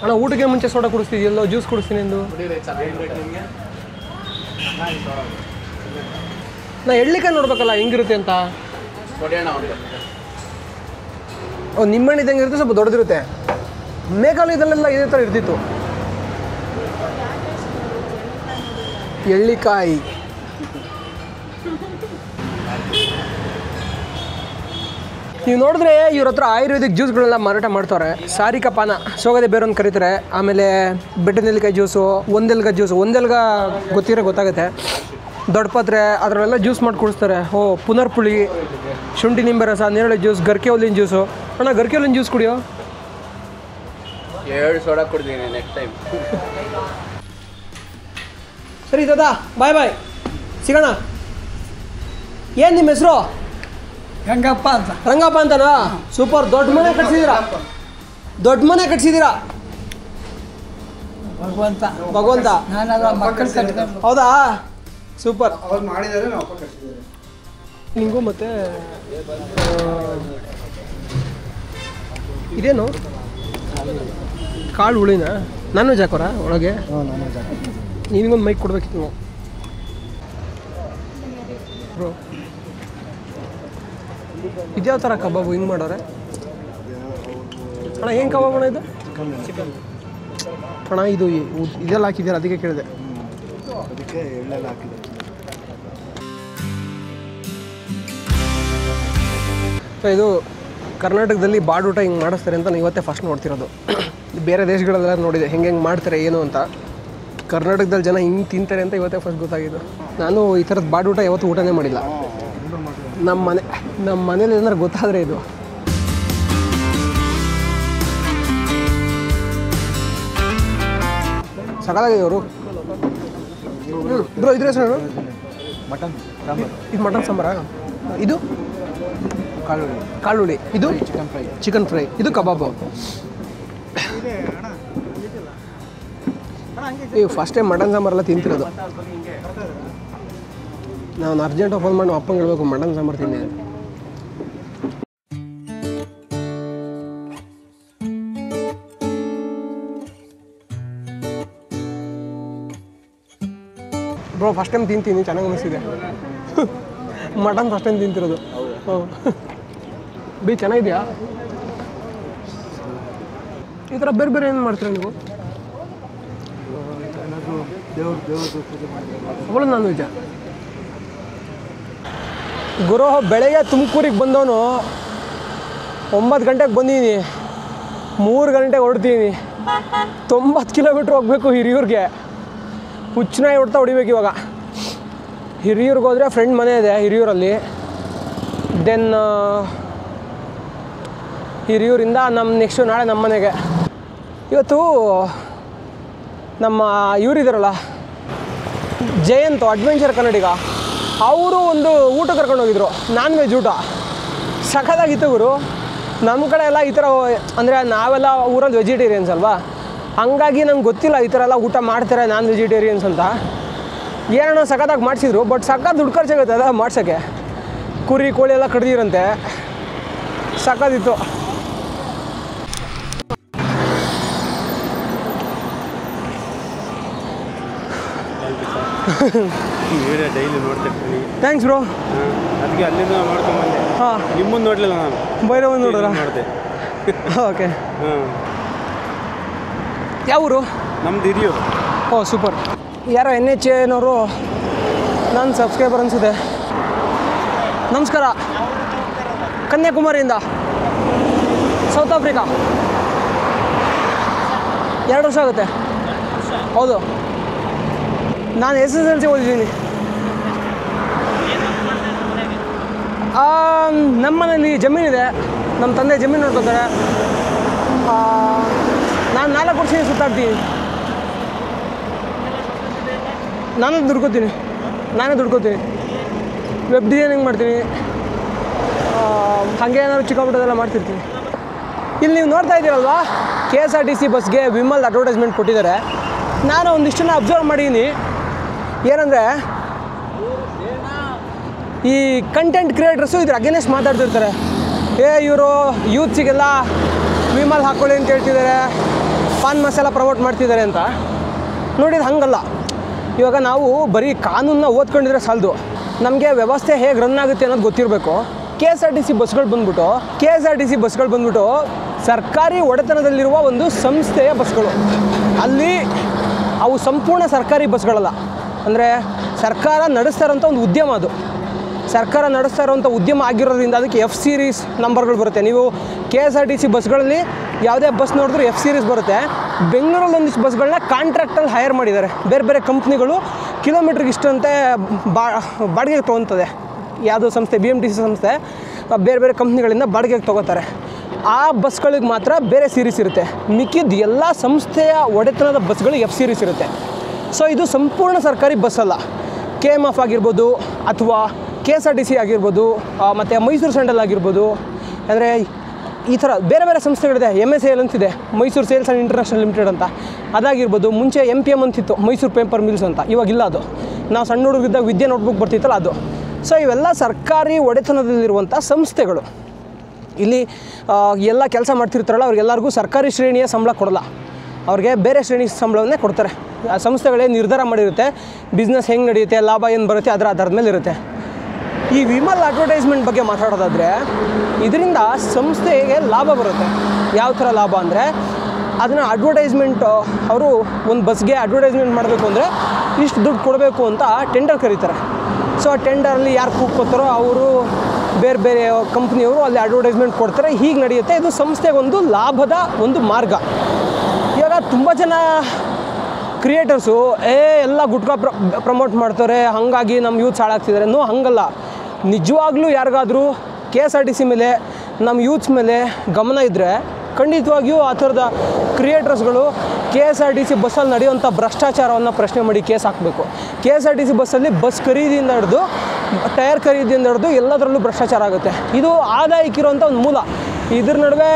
ಅಣ್ಣ ಊಟಕ್ಕೆ ಮುಂಚೆ ಸೋಡಾ ಕುಡಿಸ್ತಿದ್ಯಲ್ಲೋ, ಜ್ಯೂಸ್ ಕುಡಿಸ್ತೀನಿ ಎಂದು. ನಾ ಎಳ್ಳಿಕಾಯಿ ನೋಡ್ಬೇಕಲ್ಲ ಹೆಂಗಿರುತ್ತೆ ಅಂತ. ನಿಮ್ಮಣ್ಣಿ ಇದ್ದಂಗೆ ಇರುತ್ತೆ, ಸ್ವಲ್ಪ ದೊಡ್ಡದಿರುತ್ತೆ. ಮೇಘಾಲಯದಲ್ಲೆಲ್ಲ ಇದೇ ಥರ ಇರ್ತಿತ್ತು. ಎಳ್ಳಿಕಾಯಿ ನೀವು ನೋಡಿದ್ರೆ ಇವ್ರ ಹತ್ರ ಆಯುರ್ವೇದಿಕ್ ಜ್ಯೂಸ್ಗಳೆಲ್ಲ ಮಾರಾಟ ಮಾಡ್ತಾರೆ. ಸಾರಿಕಾ ಪಾನ, ಸೋಗದೆ ಬೇರೆ ಒಂದು ಕರೀತಾರೆ. ಆಮೇಲೆ ಬೆಟ್ಟದ ನೆಲ್ಲಿಕಾಯಿ ಜ್ಯೂಸು, ಒಂದೆಲ್ಗ ಗೊತ್ತಾಗುತ್ತೆ. ದೊಡ್ಡ ಪಾತ್ರೆ ಅದರಲ್ಲೆಲ್ಲ ಜ್ಯೂಸ್ ಮಾಡಿ ಕುಡಿಸ್ತಾರೆ. ಪುನರ್ಪುಳಿ, ಶುಂಠಿ ನಿಂಬೆ ರಸ, ನೇರಳೆ ಜ್ಯೂಸ್, ಗರ್ಕೆ ಹುಲ್ಲಿನ ಜ್ಯೂಸು. ಅಣ್ಣ ಗರ್ಕೆ ಹುಲ್ಲಿನ ಜ್ಯೂಸ್ ಕುಡಿಯೋ. 2 ಸೋಡಾ ಕುಡ್ತೀನಿ ನೆಕ್ಸ್ಟ್ ಟೈಮ್. ಸರಿ ದಾದಾ, ಬಾಯ್ ಸಿಗೋಣ. ಏನು ನಿಮ್ಮ ಹೆಸರು? ರಂಗಪ್ಪ ಅಂತನಾ? ಸೂಪರ್. ದೊಡ್ಡ ಮನೆ ಕಟ್ಸಿದ್ದೀರಾ? ಭಗವಂತ ಹೌದಾ? ಸೂಪರ್. ನಿಂಗು ಮತ್ತೆ ಇದೇನು ಕಾಳು ಹುಳಿನ? ನಾನ್ ವೆಜ್ ಹಾಕೋರ ಒಳಗೆ? ನಿನಗೊಂದು ಮೈಕ್ ಕೊಡ್ಬೇಕಿತ್ತು ನಾವು. ಇದ್ಯಾವ ಥರ ಕಬಾಬು ಹಿಂಗೆ ಮಾಡೋರೆ ಅಣ್ಣ? ಏನು ಕಬಾಬ್ ಅಣ್ಣ ಇದು? ಅಣ್ಣ ಇದು ಇದೆಲ್ಲ ಹಾಕಿದ್ದೀರ, ಅದಕ್ಕೆ ಕೇಳಿದೆ. ಇದು ಕರ್ನಾಟಕದಲ್ಲಿ ಬಾಡೂಟ ಹಿಂಗೆ ಮಾಡಿಸ್ತಾರೆ ಅಂತ ನಾನು ಇವತ್ತೇ ಫಸ್ಟ್ ನೋಡ್ತಿರೋದು. ಬೇರೆ ದೇಶಗಳೆಲ್ಲ ನೋಡಿದೆ ಹೆಂಗೆ ಮಾಡ್ತಾರೆ ಏನು ಅಂತ. ಕರ್ನಾಟಕದಲ್ಲಿ ಜನ ಹಿಂಗೆ ತಿಂತಾರೆ ಅಂತ ಇವತ್ತೇ ಫಸ್ಟ್ ಗೊತ್ತಾಗಿದ್ದು. ನಾನು ಈ ಥರದ ಬಾಡೂಟ ಯಾವತ್ತೂ ಊಟನೇ ಮಾಡಿಲ್ಲ. ನಮ್ಮ ಮನೇಲಿ ಏನಾರು ಗೊತ್ತಾದರೆ ಇದು. ಸಕಾಲಾಗಿದೆ ಇವರು. ಬ್ರೋ ಇದ್ರ ಹೆಸರು ಇದು ಮಟನ್ ಸಾಂಬಾರ? ಇದು ಕಾಳುಳಿ, ಇದು ಚಿಕನ್ ಫ್ರೈ, ಇದು ಕಬಾಬು. ನೀವು ಫಸ್ಟ್ ಟೈಮ್ ಮಟನ್ ಸಾಂಬಾರೆಲ್ಲ ತಿಂತಿರೋದು. ನಾನು ಅರ್ಜೆಂಟ್ ಫೋನ್ ಮಾಡಿ ಅಪ್ಪಂಗೆ ಹೇಳ್ಬೇಕು ಮಟನ್ ಸಾಂಬಾರು ತಿನ್ನಿ. ಬ್ರೋ ಫಸ್ಟ್ ಟೈಮ್ ತಿಂತೀನಿ, ಚೆನ್ನಾಗಿ ಅನಿಸಿದೆ. ಮಟನ್ ಫಸ್ಟ್ ಟೈಮ್ ತಿಂತಿರೋದು. ಬಿ ಚೆನ್ನಾಗಿದೆಯಾ? ಈ ಥರ ಬೇರೆ ಬೇರೆ ಏನು ಮಾಡ್ತೀರಾ ನೀವು? ಅವಳು ನಾನ್ ವೆಜ್ಜಾ? ಗುರು ಬೆಳಗ್ಗೆ ತುಮಕೂರಿಗೆ ಬಂದವನು 9 ಗಂಟೆಗೆ ಬಂದಿದ್ದೀನಿ, 3 ಗಂಟೆಗೆ ಹೊರಡ್ತೀನಿ. 90 ಕಿಲೋಮೀಟ್ರ್ ಹೋಗಬೇಕು ಹಿರಿಯೂರಿಗೆ. ಹುಚ್ಚನಾಗಿ ಹೊಡಿಬೇಕು ಇವಾಗ. ಹಿರಿಯೂರಿಗೆ ಹೋದರೆ ಫ್ರೆಂಡ್ ಮನೆ ಇದೆ ಹಿರಿಯೂರಲ್ಲಿ. ದೆನ್ ಹಿರಿಯೂರಿಂದ ನೆಕ್ಸ್ಟು ನಾಳೆ ನಮ್ಮ ಮನೆಗೆ. ಇವತ್ತು ನಮ್ಮ ಇವರಿದ್ದಾರಲ್ಲ ಜಯಂತ್ ಅಡ್ವೆಂಚರ್ ಕನ್ನಡಿಗ, ಅವರು ಒಂದು ಊಟ ಕರ್ಕೊಂಡು ಹೋಗಿದ್ರು, ನಾನ್ ವೆಜ್ ಊಟ. ಸಖತ್ತಾಗಿತ್ತು ಗುರು. ನಮ್ಮ ಕಡೆ ಎಲ್ಲ ಈ ಥರ ಅಂದರೆ ನಾವೆಲ್ಲ ಊರಲ್ಲಿ ವೆಜಿಟೇರಿಯನ್ಸ್ ಅಲ್ವಾ, ಹಂಗಾಗಿ ನಂಗೆ ಗೊತ್ತಿಲ್ಲ ಈ ಥರ ಎಲ್ಲ ಊಟ ಮಾಡ್ತಾರೆ ನಾನ್ ವೆಜಿಟೇರಿಯನ್ಸ್ ಅಂತ. ಏನೋ ಸಖತ್ತಾಗಿ ಮಾಡಿಸಿದ್ರು. ಬಟ್ ಸಖತ್ ದುಡ್ಡು ಖರ್ಚಾಗುತ್ತೆ ಅದ ಮಾಡ್ಸೋಕ್ಕೆ. ಕುರಿ ಕೋಳಿ ಎಲ್ಲ ಕಡ್ದಿರಂತೆ, ಸಖತ್ತಿತ್ತು. ಡೈಲಿ ನೋಡ್ತಿರ್ತೀನಿ. Thanks bro. ಅದಕ್ಕೆ ಅಲ್ಲಿಂದ ನೋಡ್ಕೊಂಬಂದೆ. ಹಾಂ, ನಿಮ್ಮನ್ನು ನೋಡಲಿಲ್ಲ ನಾನು, ಭೈರವನ್ ನೋಡಿದ್ರ? ನೋಡಿದೆ. ಓಕೆ. ಹಾಂ, ಯಾವ ಊರು? ನಮ್ದು ಹಿರಿಯೂರು. ಓ ಸೂಪರ್. ಯಾರೋ NHAನವರು ನನ್ನ ಸಬ್ಸ್ಕ್ರೈಬರ್ ಅನಿಸಿದೆ. ನಮಸ್ಕಾರ. ಕನ್ಯಾಕುಮಾರಿಯಿಂದ, ಸೌತ್ ಆಫ್ರಿಕಾ. 2 ವರ್ಷ ಆಗುತ್ತೆ. ಹೌದು, ನಾನು SSLC ಓದಿದ್ದೀನಿ. ನಮ್ಮ ಮನೇಲಿ ಜಮೀನಿದೆ, ನಮ್ಮ ತಂದೆ ಜಮೀನು ನೋಡ್ಕೊತಾರೆ. ನಾನು 4 ವರ್ಷ ಸುತ್ತಾಡ್ತೀನಿ. ನಾನೇ ದುಡ್ಕೋತೀನಿ. ವೆಬ್ ಡಿಸೈನಿಂಗ್ ಮಾಡ್ತೀನಿ. ಹಾಗೆ ಏನಾದ್ರು ಚಿಕ್ಕಪುಟ್ಟದೆಲ್ಲ ಮಾಡ್ತಿರ್ತೀನಿ. ಇಲ್ಲಿ ನೀವು ನೋಡ್ತಾ ಇದ್ದೀರಲ್ವಾ, KSRTC ಬಸ್ಗೆ ವಿಮಲ್ ಅಡ್ವರ್ಟೈಸ್ಮೆಂಟ್ ಕೊಟ್ಟಿದ್ದಾರೆ. ನಾನು ಒಂದಿಷ್ಟನ್ನು ಅಬ್ಸರ್ವ್ ಮಾಡಿದ್ದೀನಿ. ಏನಂದರೆ, ಈ ಕಂಟೆಂಟ್ ಕ್ರಿಯೇಟರ್ಸು ಇದ್ರ ಅಗೇನೆಸ್ಟ್ ಮಾತಾಡ್ತಿರ್ತಾರೆ. ಇವರು ಯೂತ್ಸಿಗೆಲ್ಲ ವಿಮಲ್ ಹಾಕ್ಕೊಳ್ಳಿ ಅಂತ ಹೇಳ್ತಿದ್ದಾರೆ, ಪಾನ್ ಮಸಾಲ ಪ್ರಮೋಟ್ ಮಾಡ್ತಿದ್ದಾರೆ ಅಂತ. ನೋಡಿದ್ರೆ ಹಾಗಲ್ಲ. ಇವಾಗ ನಾವು ಬರೀ ಕಾನೂನನ್ನ ಓದ್ಕೊಂಡಿದ್ರೆ ಸಾಲದು, ನಮಗೆ ವ್ಯವಸ್ಥೆ ಹೇಗೆ ರನ್ ಆಗುತ್ತೆ ಅನ್ನೋದು ಗೊತ್ತಿರಬೇಕು. KSRTC ಬಸ್ಗಳು ಬಂದ್ಬಿಟ್ಟು ಸರ್ಕಾರಿ ಒಡೆತನದಲ್ಲಿರುವ ಒಂದು ಸಂಸ್ಥೆಯ ಬಸ್ಗಳು. ಅಲ್ಲಿ ಅವು ಸಂಪೂರ್ಣ ಸರ್ಕಾರಿ ಬಸ್ಗಳಲ್ಲ. ಅಂದರೆ ಸರ್ಕಾರ ನಡೆಸ್ತಾ ಇರೋಂಥ ಒಂದು ಉದ್ಯಮ ಅದು. ಸರ್ಕಾರ ನಡೆಸ್ತಾ ಇರೋಂಥ ಉದ್ಯಮ ಆಗಿರೋದ್ರಿಂದ ಅದಕ್ಕೆ F ಸೀರೀಸ್ ನಂಬರ್ಗಳು ಬರುತ್ತೆ. ನೀವು KSRTC ಬಸ್ಗಳಲ್ಲಿ ಯಾವುದೇ ಬಸ್ ನೋಡಿದ್ರೂ F ಸೀರೀಸ್ ಬರುತ್ತೆ. ಬೆಂಗಳೂರಲ್ಲಿ ಒಂದಿಷ್ಟು ಬಸ್ಗಳನ್ನ ಕಾಂಟ್ರಾಕ್ಟಲ್ಲಿ ಹೈರ್ ಮಾಡಿದ್ದಾರೆ. ಬೇರೆ ಬೇರೆ ಕಂಪ್ನಿಗಳು ಕಿಲೋಮೀಟ್ರಿಗೆ ಇಷ್ಟಂತೆ ಬಾಡಿಗೆಗೆ ತೊಗೊತದೆ. ಯಾವುದೋ ಸಂಸ್ಥೆ, BMTC ಸಂಸ್ಥೆ ಬೇರೆ ಬೇರೆ ಕಂಪ್ನಿಗಳಿಂದ ಬಾಡಿಗೆಗೆ ತೊಗೋತಾರೆ. ಆ ಬಸ್ಗಳಿಗೆ ಮಾತ್ರ ಬೇರೆ ಸೀರೀಸ್ ಇರುತ್ತೆ. ಮಿಕ್ಕಿದ ಎಲ್ಲ ಸಂಸ್ಥೆಯ ಒಡೆತನದ ಬಸ್ಗಳು F ಸೀರೀಸ್ ಇರುತ್ತೆ. ಸೊ ಇದು ಸಂಪೂರ್ಣ ಸರ್ಕಾರಿ ಬಸ್ ಅಲ್ಲ. KMF ಆಗಿರ್ಬೋದು, ಅಥವಾ KSRTC ಆಗಿರ್ಬೋದು, ಮತ್ತು ಮೈಸೂರು ಸ್ಯಾಂಡಲ್ ಆಗಿರ್ಬೋದು, ಅಂದರೆ ಈ ಥರ ಬೇರೆ ಬೇರೆ ಸಂಸ್ಥೆಗಳಿದೆ. MSAL ಅಂತಿದೆ, Mysuru sales and international limited ಅಂತ. ಅದಾಗಿರ್ಬೋದು. ಮುಂಚೆ MPM ಅಂತಿತ್ತು, ಮೈಸೂರು ಪೇಪರ್ ಮಿಲ್ಸ್ ಅಂತ. ಇವಾಗಿಲ್ಲ ಅದು. ನಾವು ಸಣ್ಣ ಹುಡುಗರಿದ್ದಾಗ ವಿದ್ಯೆ ನೋಟ್ಬುಕ್ ಬರ್ತಿತ್ತಲ್ಲ ಅದು. ಸೊ ಇವೆಲ್ಲ ಸರ್ಕಾರಿ ಒಡೆತನದಲ್ಲಿರುವಂಥ ಸಂಸ್ಥೆಗಳು. ಇಲ್ಲಿ ಎಲ್ಲ ಕೆಲಸ ಮಾಡ್ತಿರ್ತಾರಲ್ಲ ಅವ್ರಿಗೆಲ್ಲರಿಗೂ ಸರ್ಕಾರಿ ಶ್ರೇಣಿಯ ಸಂಬಳ ಕೊಡಲ್ಲ, ಅವ್ರಿಗೆ ಬೇರೆ ಶ್ರೇಣಿ ಸಂಬಳವನ್ನೇ ಕೊಡ್ತಾರೆ. ಆ ಸಂಸ್ಥೆಗಳೇ ನಿರ್ಧಾರ ಮಾಡಿರುತ್ತೆ ಬಿಸ್ನೆಸ್ ಹೆಂಗೆ ನಡೆಯುತ್ತೆ, ಲಾಭ ಏನು ಬರುತ್ತೆ ಅದರ ಆಧಾರದ ಮೇಲೆ ಇರುತ್ತೆ. ಈ ವಿಮಲ್ ಅಡ್ವರ್ಟೈಸ್ಮೆಂಟ್ ಬಗ್ಗೆ ಮಾತಾಡೋದಾದರೆ, ಇದರಿಂದ ಸಂಸ್ಥೆಗೆ ಲಾಭ ಬರುತ್ತೆ. ಯಾವ ಥರ ಲಾಭ ಅಂದರೆ, ಅದನ್ನು ಅಡ್ವರ್ಟೈಸ್ಮೆಂಟ್ ಅವರು ಒಂದು ಬಸ್ಗೆ ಅಡ್ವರ್ಟೈಸ್ಮೆಂಟ್ ಮಾಡಬೇಕು ಅಂದರೆ ಇಷ್ಟು ದುಡ್ಡು ಕೊಡಬೇಕು ಅಂತ ಟೆಂಡರ್ ಕರೀತಾರೆ. ಸೊ ಆ ಟೆಂಡರಲ್ಲಿ ಯಾರು ಕೂಗ್ಕೋತಾರೋ ಅವರು ಬೇರೆ ಬೇರೆ ಕಂಪ್ನಿಯವರು ಅಲ್ಲಿ ಅಡ್ವರ್ಟೈಸ್ಮೆಂಟ್ ಕೊಡ್ತಾರೆ. ಹೀಗೆ ನಡೆಯುತ್ತೆ. ಇದು ಸಂಸ್ಥೆಗೊಂದು ಲಾಭದ ಒಂದು ಮಾರ್ಗ. ಇವಾಗ ತುಂಬ ಜನ ಕ್ರಿಯೇಟರ್ಸು ಎಲ್ಲ ಗುಟ್ಕಾ ಪ್ರಮೋಟ್ ಮಾಡ್ತಾರೆ, ಹಾಗಾಗಿ ನಮ್ಮ ಯೂತ್ಸ್ ಹಾಳಾಗ್ತಿದ್ದಾರೆ. ಹಂಗಲ್ಲ. ನಿಜವಾಗ್ಲೂ ಯಾರಿಗಾದರೂ KSRTC ಮೇಲೆ, ನಮ್ಮ ಯೂತ್ಸ್ ಮೇಲೆ ಗಮನ ಇದ್ದರೆ ಖಂಡಿತವಾಗಿಯೂ ಆ ಥರದ ಕ್ರಿಯೇಟರ್ಸ್ಗಳು KSRTC ಬಸ್ಸಲ್ಲಿ ನಡೆಯುವಂಥ ಭ್ರಷ್ಟಾಚಾರವನ್ನು ಪ್ರಶ್ನೆ ಮಾಡಿ ಕೇಸ್ ಹಾಕಬೇಕು. KSRTC ಬಸ್ಸಲ್ಲಿ ಬಸ್ ಖರೀದಿಯಿಂದ ಹಿಡಿದು ಟೈರ್ ಖರೀದಿಯಿಂದ ಹಿಡಿದು ಎಲ್ಲದರಲ್ಲೂ ಭ್ರಷ್ಟಾಚಾರ ಆಗುತ್ತೆ. ಇದು ಆದಾಯಕ್ಕಿರುವಂಥ ಒಂದು ಮೂಲ. ಇದ್ರ ನಡುವೆ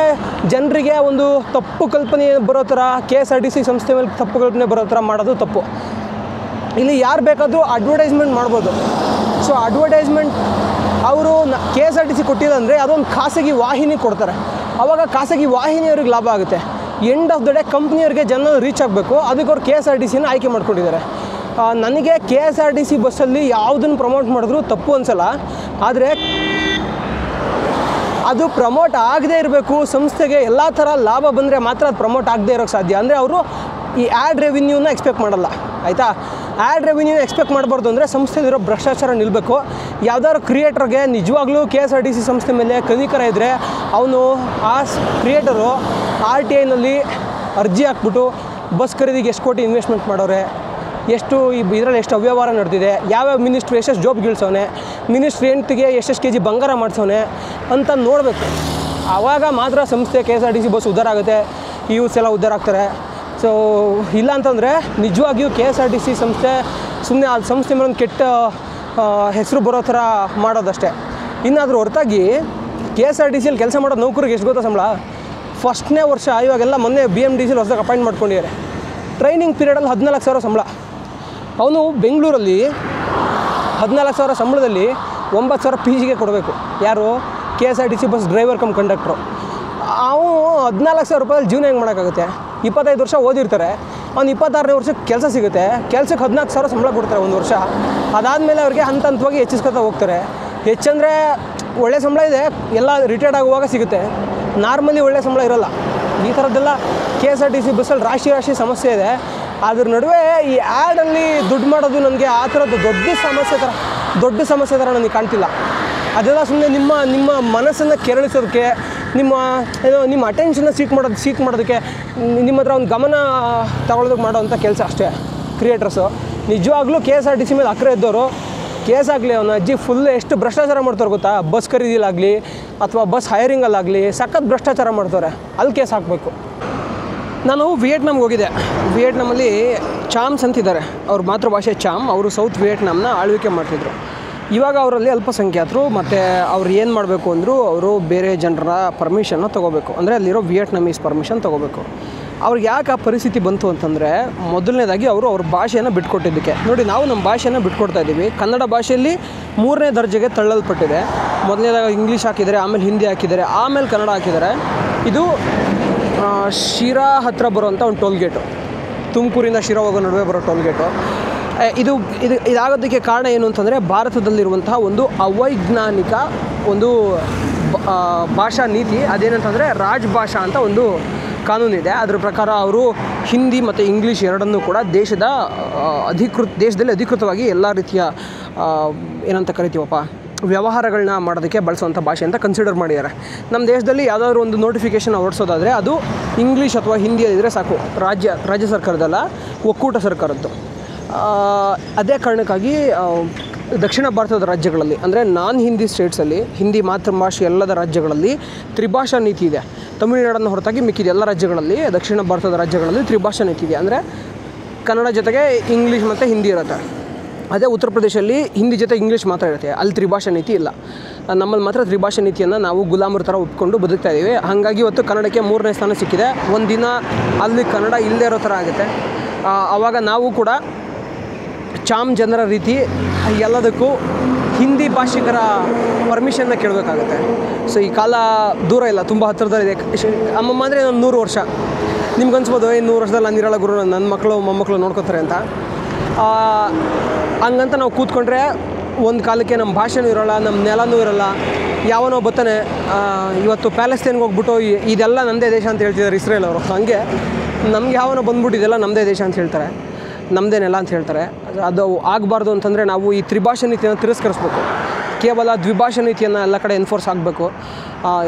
ಜನರಿಗೆ ಒಂದು ತಪ್ಪು ಕಲ್ಪನೆ ಬರೋ ಥರ, KSRTC ಸಂಸ್ಥೆ ಮೇಲೆ ತಪ್ಪು ಕಲ್ಪನೆ ಬರೋ ಥರ ಮಾಡೋದು ತಪ್ಪು. ಇಲ್ಲಿ ಯಾರು ಬೇಕಾದರೂ ಅಡ್ವರ್ಟೈಸ್ಮೆಂಟ್ ಮಾಡ್ಬೋದು. ಸೊ ಅಡ್ವರ್ಟೈಸ್ಮೆಂಟ್ ಅವರು KSRTC ಕೊಟ್ಟಿಲ್ಲ ಅಂದರೆ ಅದೊಂದು ಖಾಸಗಿ ವಾಹಿನಿ ಕೊಡ್ತಾರೆ. ಆವಾಗ ಖಾಸಗಿ ವಾಹಿನಿಯವ್ರಿಗೆ ಲಾಭ ಆಗುತ್ತೆ. ಎಂಡ್ ಆಫ್ ದ ಡೇ ಕಂಪ್ನಿಯವ್ರಿಗೆ ಜನ ರೀಚ್ ಆಗಬೇಕು. ಅದಕ್ಕೆ ಅವ್ರು KSRTCನ ಆಯ್ಕೆ ಮಾಡ್ಕೊಂಡಿದ್ದಾರೆ. ನನಗೆ KSRTC ಬಸ್ಸಲ್ಲಿ ಯಾವುದನ್ನು ಪ್ರಮೋಟ್ ಮಾಡಿದ್ರು ತಪ್ಪು ಅನಿಸಲ್ಲ. ಆದರೆ ಅದು ಪ್ರಮೋಟ್ ಆಗದೇ ಇರಬೇಕು. ಸಂಸ್ಥೆಗೆ ಎಲ್ಲ ಥರ ಲಾಭ ಬಂದರೆ ಮಾತ್ರ ಅದು ಪ್ರಮೋಟ್ ಆಗದೇ ಇರೋಕ್ಕೆ ಸಾಧ್ಯ. ಅಂದರೆ ಅವರು ಈ ಆ್ಯಡ್ ರೆವಿನ್ಯೂನ ಎಕ್ಸ್ಪೆಕ್ಟ್ ಮಾಡಲ್ಲ, ಆಯಿತಾ. ಆ್ಯಡ್ ರೆವಿನ್ಯೂನ ಎಕ್ಸ್ಪೆಕ್ಟ್ ಮಾಡಬಾರ್ದು ಅಂದರೆ ಸಂಸ್ಥೆಲಿರೋ ಭ್ರಷ್ಟಾಚಾರ ನಿಲ್ಲಬೇಕು. ಯಾವ್ದಾದ್ರು ಕ್ರಿಯೇಟರ್ಗೆ ನಿಜವಾಗ್ಲೂ KSRTC ಸಂಸ್ಥೆ ಮೇಲೆ ಕನಿಕರ ಇದ್ದರೆ ಅವನು ಆ ಕ್ರಿಯೇಟರು RTIನಲ್ಲಿ ಅರ್ಜಿ ಹಾಕ್ಬಿಟ್ಟು ಬಸ್ ಖರೀದಿಗೆ ಎಷ್ಟು ಕೋಟಿ ಇನ್ವೆಸ್ಟ್ಮೆಂಟ್ ಮಾಡೋರೆ, ಎಷ್ಟು ಇದರಲ್ಲಿ ಎಷ್ಟು ಅವ್ಯವಹಾರ ನಡೆದಿದೆ, ಯಾವ್ಯಾವ ಮಿನಿಸ್ಟ್ರು ಎಷ್ಟೆಷ್ಟು ಜಾಬ್ ಗಿಳಿಸೋನೆ, ಮಿನಿಸ್ಟ್ರ್ ಹೆಂಡ್ತಿಗೆ ಎಷ್ಟೆಷ್ಟು kg ಬಂಗಾರ ಮಾಡಿಸೋನೆ ಅಂತ ನೋಡಬೇಕು. ಆವಾಗ ಮಾತ್ರ ಸಂಸ್ಥೆ KSRTC ಬಸ್ ಉದ್ಧಾರ ಆಗುತ್ತೆ, ಯೂತ್ಸ್ ಎಲ್ಲ ಉದ್ಧಾರ ಆಗ್ತಾರೆ. ಸೊ ಇಲ್ಲ ಅಂತಂದರೆ ನಿಜವಾಗಿಯೂ KSRTC ಸಂಸ್ಥೆ ಸುಮ್ಮನೆ ಆ ಸಂಸ್ಥೆ ಮೇಲೆ ಒಂದು ಕೆಟ್ಟ ಹೆಸರು ಬರೋ ಥರ ಮಾಡೋದಷ್ಟೇ. ಇನ್ನಾದರೂ ಹೊರತಾಗಿ KSRTCಯಲ್ಲಿ ಕೆಲಸ ಮಾಡೋ ನೌಕರಿಗೆ ಎಷ್ಟು ಗೊತ್ತಾ ಸಂಬಳ? ಫಸ್ಟ್ನೇ ವರ್ಷ ಇವಾಗೆಲ್ಲ ಮೊನ್ನೆ BMTCಲಿ ಹೊಸದಾಗಿ ಅಪಾಯಿಂಟ್ ಮಾಡ್ಕೊಂಡಿದ್ದಾರೆ. ಟ್ರೈನಿಂಗ್ ಪೀರಿಯಡಲ್ಲಿ 14,000 ಸಂಬಳ. ಅವನು ಬೆಂಗಳೂರಲ್ಲಿ 14,000 ಸಂಬಳದಲ್ಲಿ 9,000 PGಗೆ ಕೊಡಬೇಕು. ಯಾರು? KSRTC bus driver come conductor. ಅವನು 14,000 ರೂಪಾಯಲ್ಲಿ ಜೀವನ ಹೆಂಗೆ ಮಾಡೋಕ್ಕಾಗುತ್ತೆ? 25 ವರ್ಷ ಓದಿರ್ತಾರೆ, ಅವ್ನು 26ನೇ ವರ್ಷಕ್ಕೆ ಕೆಲಸ ಸಿಗುತ್ತೆ, ಕೆಲಸಕ್ಕೆ 14,000 ಸಂಬಳ ಕೊಡ್ತಾರೆ ಒಂದು ವರ್ಷ. ಅದಾದಮೇಲೆ ಅವ್ರಿಗೆ ಹಂತ ಹಂತವಾಗಿ ಹೆಚ್ಚಿಸ್ಕೊತಾ ಹೋಗ್ತಾರೆ. ಹೆಚ್ಚಂದರೆ ಒಳ್ಳೆ ಸಂಬಳ ಇದೆ, ಎಲ್ಲ ರಿಟೈರ್ಡ್ ಆಗುವಾಗ ಸಿಗುತ್ತೆ. ನಾರ್ಮಲಿ ಒಳ್ಳೆ ಸಂಬಳ ಇರೋಲ್ಲ. ಈ ಥರದ್ದೆಲ್ಲ KSRTC ಬಸ್ಸಲ್ಲಿ ರಾಶಿ ಸಮಸ್ಯೆ ಇದೆ. ಅದ್ರ ನಡುವೆ ಈ ಆ್ಯಡಲ್ಲಿ ದುಡ್ಡು ಮಾಡೋದು ನನಗೆ ಆ ಥರದ್ದು ದೊಡ್ಡ ಸಮಸ್ಯೆ ಥರ ನನಗೆ ಕಾಣ್ತಿಲ್ಲ. ಅದೆಲ್ಲ ಸುಮ್ಮನೆ ನಿಮ್ಮ ಮನಸ್ಸನ್ನು ಕೆರಳಿಸೋದಕ್ಕೆ, ನಿಮ್ಮ ಅಟೆನ್ಷನ್ನ ಸೀಕ್ ಮಾಡೋದಕ್ಕೆ, ನಿಮ್ಮ ಹತ್ರ ಒಂದು ಗಮನ ತಗೊಳ್ಳೋದಕ್ಕೆ ಮಾಡೋವಂಥ ಕೆಲಸ ಅಷ್ಟೇ ಕ್ರಿಯೇಟರ್ಸು. ನಿಜವಾಗ್ಲೂ KSRTC ಮೇಲೆ ಅಕ್ರೆ ಇದ್ದವರು, ಕೇಸ್ ಆಗಲಿ ಅವನ ಅಜ್ಜಿ ಫುಲ್ ಎಷ್ಟು ಭ್ರಷ್ಟಾಚಾರ ಮಾಡ್ತಾರೆ ಗೊತ್ತಾ? ಬಸ್ ಖರೀದಿಲಾಗಲಿ ಅಥವಾ ಬಸ್ ಹೈರಿಂಗಲ್ಲಾಗಲಿ ಸಖತ್ ಭ್ರಷ್ಟಾಚಾರ ಮಾಡ್ತಾರೆ. ಅಲ್ಲಿ ಕೇಸ್ ಹಾಕಬೇಕು. ನಾನು ವಿಯೆಟ್ನಾಮ್ಗೆ ಹೋಗಿದ್ದೆ. ವಿಯೆಟ್ನಾಮಲ್ಲಿ ಚಾಮ್ಸ್ ಅಂತಿದ್ದಾರೆ, ಅವ್ರ ಮಾತೃಭಾಷೆ ಚಾಮ್. ಅವರು ಸೌತ್ ವಿಯೆಟ್ನಾಮ್ನ ಆಳ್ವಿಕೆ ಮಾಡ್ತಿದ್ರು. ಇವಾಗ ಅವರಲ್ಲಿ ಅಲ್ಪಸಂಖ್ಯಾತರು. ಮತ್ತು ಅವ್ರು ಏನು ಮಾಡಬೇಕು ಅಂದರೂ ಅವರು ಬೇರೆ ಜನರ ಪರ್ಮಿಷನ್ನ ತೊಗೋಬೇಕು, ಅಂದರೆ ಅಲ್ಲಿರೋ ವಿಯೆಟ್ನಾಮೀಸ್ ಪರ್ಮಿಷನ್ ತೊಗೋಬೇಕು. ಅವ್ರಿಗೆ ಯಾಕೆ ಆ ಪರಿಸ್ಥಿತಿ ಬಂತು ಅಂತಂದರೆ, ಮೊದಲನೇದಾಗಿ ಅವ್ರ ಭಾಷೆಯನ್ನು ಬಿಟ್ಕೊಟ್ಟಿದ್ದಕ್ಕೆ. ನೋಡಿ, ನಾವು ನಮ್ಮ ಭಾಷೆಯನ್ನು ಬಿಟ್ಕೊಡ್ತಾ ಇದ್ದೀವಿ. ಕನ್ನಡ ಭಾಷೆಯಲ್ಲಿ 3ನೇ ದರ್ಜೆಗೆ ತಳ್ಳಲ್ಪಟ್ಟಿದೆ. ಮೊದಲನೇದಾಗಿ ಇಂಗ್ಲೀಷ್ ಹಾಕಿದ್ದಾರೆ, ಆಮೇಲೆ ಹಿಂದಿ ಹಾಕಿದ್ದಾರೆ, ಆಮೇಲೆ ಕನ್ನಡ ಹಾಕಿದ್ದಾರೆ. ಇದು ಶಿರಾ ಹತ್ತಿರ ಬರುವಂಥ ಒಂದು ಟೋಲ್ಗೇಟು, ತುಮಕೂರಿಂದ ಶಿರಾ ಹೋಗೋ ನಡುವೆ ಬರೋ ಟೋಲ್ಗೇಟು. ಇದಾಗೋದಕ್ಕೆ ಕಾರಣ ಏನು ಅಂತಂದರೆ, ಭಾರತದಲ್ಲಿರುವಂತಹ ಒಂದು ಅವೈಜ್ಞಾನಿಕ ಒಂದು ಭಾಷಾ ನೀತಿ. ಅದೇನಂತಂದರೆ ರಾಜ್ ಭಾಷಾ ಅಂತ ಒಂದು ಕಾನೂನಿದೆ. ಅದರ ಪ್ರಕಾರ ಅವರು ಹಿಂದಿ ಮತ್ತು ಇಂಗ್ಲೀಷ್ ಎರಡನ್ನೂ ಕೂಡ ದೇಶದಲ್ಲಿ ಅಧಿಕೃತವಾಗಿ ಎಲ್ಲ ರೀತಿಯ ಏನಂತ ಕರಿತೀವಪ್ಪ, ವ್ಯವಹಾರಗಳನ್ನ ಮಾಡೋದಕ್ಕೆ ಬಳಸುವಂಥ ಭಾಷೆ ಅಂತ ಕನ್ಸಿಡರ್ ಮಾಡಿದ್ದಾರೆ. ನಮ್ಮ ದೇಶದಲ್ಲಿ ಯಾವುದಾದ್ರೂ ಒಂದು ನೋಟಿಫಿಕೇಷನ್ ಹೊರಡಿಸೋದಾದರೆ ಅದು ಇಂಗ್ಲೀಷ್ ಅಥವಾ ಹಿಂದಿಯಲ್ಲಿದ್ದರೆ ಸಾಕು. ರಾಜ್ಯ ಸರ್ಕಾರದಲ್ಲ, ಒಕ್ಕೂಟ ಸರ್ಕಾರದ್ದು. ಅದೇ ಕಾರಣಕ್ಕಾಗಿ ದಕ್ಷಿಣ ಭಾರತದ ರಾಜ್ಯಗಳಲ್ಲಿ, ಅಂದರೆ ನಾನ್ ಹಿಂದಿ ಸ್ಟೇಟ್ಸಲ್ಲಿ, ಹಿಂದಿ ಮಾತೃಭಾಷೆ ಎಲ್ಲದ ರಾಜ್ಯಗಳಲ್ಲಿ ತ್ರಿಭಾಷಾ ನೀತಿ ಇದೆ. ತಮಿಳುನಾಡನ್ನು ಹೊರತಾಗಿ ಮಿಕ್ಕಿದ ಎಲ್ಲ ರಾಜ್ಯಗಳಲ್ಲಿ, ದಕ್ಷಿಣ ಭಾರತದ ರಾಜ್ಯಗಳಲ್ಲಿ ತ್ರಿಭಾಷಾ ನೀತಿ ಇದೆ. ಅಂದರೆ ಕನ್ನಡ ಜೊತೆಗೆ ಇಂಗ್ಲೀಷ್ ಮತ್ತು ಹಿಂದಿ ಇರುತ್ತೆ. ಅದೇ ಉತ್ತರ ಪ್ರದೇಶದಲ್ಲಿ ಹಿಂದಿ ಜೊತೆ ಇಂಗ್ಲೀಷ್ ಮಾತ್ರ ಇರುತ್ತೆ, ಅಲ್ಲಿ ತ್ರಿಭಾಷಾ ನೀತಿ ಇಲ್ಲ. ನಮ್ಮಲ್ಲಿ ಮಾತ್ರ ತ್ರಿಭಾಷಾ ನೀತಿಯನ್ನು ನಾವು ಗುಲಾಮರ ಥರ ಒಪ್ಕೊಂಡು ಬದುಕ್ತಾ ಇದ್ದೀವಿ. ಹಾಗಾಗಿ ಇವತ್ತು ಕನ್ನಡಕ್ಕೆ 3ನೇ ಸ್ಥಾನ ಸಿಕ್ಕಿದೆ. ಒಂದಿನ ಅಲ್ಲಿ ಕನ್ನಡ ಇಲ್ಲದೇ ಇರೋ ಥರ ಆಗುತ್ತೆ. ಆವಾಗ ನಾವು ಕೂಡ ಚಾಮ್ ಜನರ ರೀತಿ ಎಲ್ಲದಕ್ಕೂ ಹಿಂದಿ ಭಾಷಿಕರ ಪರ್ಮಿಷನ್ನ ಕೇಳಬೇಕಾಗತ್ತೆ. ಸೊ ಈ ಕಾಲ ದೂರ ಇಲ್ಲ, ತುಂಬ ಹತ್ತಿರದಲ್ಲಿದೆ. ಅಮ್ಮಮ್ಮ ಅಂದರೆ ಒಂದು 100 ವರ್ಷ. ನಿಮ್ಗೆ ಅನ್ಸ್ಬೋದು, 100 ವರ್ಷದಲ್ಲಿ ನಾನಿರಲ್ಲ ಗುರು, ನನ್ನ ಮಕ್ಕಳು ಮೊಮ್ಮಕ್ಕಳು ನೋಡ್ಕೋತಾರೆ ಅಂತ. ಹಂಗಂತ ನಾವು ಕೂತ್ಕೊಂಡ್ರೆ ಒಂದು ಕಾಲಕ್ಕೆ ನಮ್ಮ ಭಾಷೆನೂ ಇರೋಲ್ಲ, ನಮ್ಮ ನೆಲನೂ ಇರೋಲ್ಲ. ಯಾವನೋ ಬರ್ತಾನೆ, ಇವತ್ತು ಪ್ಯಾಲೆಸ್ತೇನ್ಗೆ ಹೋಗ್ಬಿಟ್ಟು ಇದೆಲ್ಲ ನಮ್ಮದೇ ದೇಶ ಅಂತ ಹೇಳ್ತಿದ್ದಾರೆ ಇಸ್ರೇಲ್ ಅವರು. ಹಾಗೆ ನಮ್ಗೆ ಯಾವನೋ ಬಂದ್ಬಿಟ್ಟು ಇದೆಲ್ಲ ನಮ್ಮದೇ ದೇಶ ಅಂತ ಹೇಳ್ತಾರೆ, ನಮ್ಮದೇ ನೆಲ ಅಂತ ಹೇಳ್ತಾರೆ. ಅದು ಆಗಬಾರ್ದು ಅಂತಂದರೆ ನಾವು ಈ ತ್ರಿಭಾಷಾ ನೀತಿಯನ್ನು ತಿರಸ್ಕರಿಸ್ಬೇಕು. ಕೇವಲ ದ್ವಿಭಾಷಾ ನೀತಿಯನ್ನು ಎಲ್ಲ ಕಡೆ ಎನ್ಫೋರ್ಸ್ ಆಗಬೇಕು,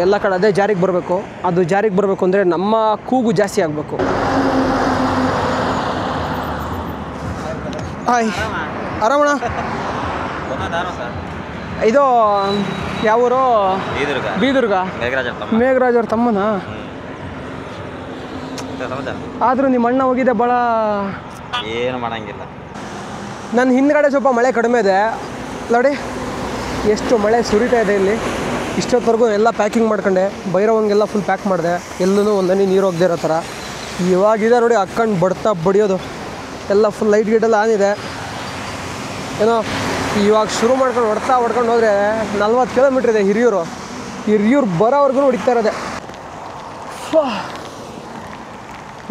ಎಲ್ಲ ಕಡೆ ಅದೇ ಜಾರಿಗೆ ಬರಬೇಕು. ಅದು ಜಾರಿಗೆ ಬರಬೇಕು ಅಂದರೆ ನಮ್ಮ ಕೂಗು ಜಾಸ್ತಿ ಆಗಬೇಕು. ಹಾಯ್, ಆರಾಮಣ್ಣ? ಇದು ಯಾವೂರು? ಬೀದರ್ಗ. ಮೇಘರಾಜ್ ಅವ್ರ ತಮ್ಮನ? ಆದರೂ ನಿಮ್ಮ ಅಣ್ಣ ಹೋಗಿದ್ದೆ ಭಾಳ ಏನು ಮಾಡಂಗಿಲ್ಲ. ನನ್ನ ಹಿಂದ್ಗಡೆ ಸ್ವಲ್ಪ ಮಳೆ ಕಡಿಮೆ ಇದೆ ನೋಡಿ, ಎಷ್ಟು ಮಳೆ ಸುರಿತಾ ಇದೆ ಇಲ್ಲಿ. ಇಷ್ಟೊತ್ತವರೆಗೂ ಎಲ್ಲ ಪ್ಯಾಕಿಂಗ್ ಮಾಡ್ಕೊಂಡೆ, ಭೈರವಂಗೆಲ್ಲ ಫುಲ್ ಪ್ಯಾಕ್ ಮಾಡಿದೆ, ಎಲ್ಲೂ ಒಂದನಿ ನೀರು ಹೋಗದೆ ಇರೋ ಥರ. ಇವಾಗಿದೆ ನೋಡಿ ಹಾಕ್ಕೊಂಡು ಬಡಿಯೋದು ಎಲ್ಲ ಫುಲ್ ಲೈಟ್ ಗೀಟೆಲ್ಲ ಆನಿದೆ. ಏನೋ ಇವಾಗ ಶುರು ಮಾಡ್ಕೊಂಡು ಹೊಡ್ಕೊಂಡು ಹೋದರೆ 40 ಕಿಲೋಮೀಟ್ರ್ ಇದೆ ಹಿರಿಯೂರು ಬರೋವರೆಗೂ ಹೊಡಿತಾ ಇರೋದೆ.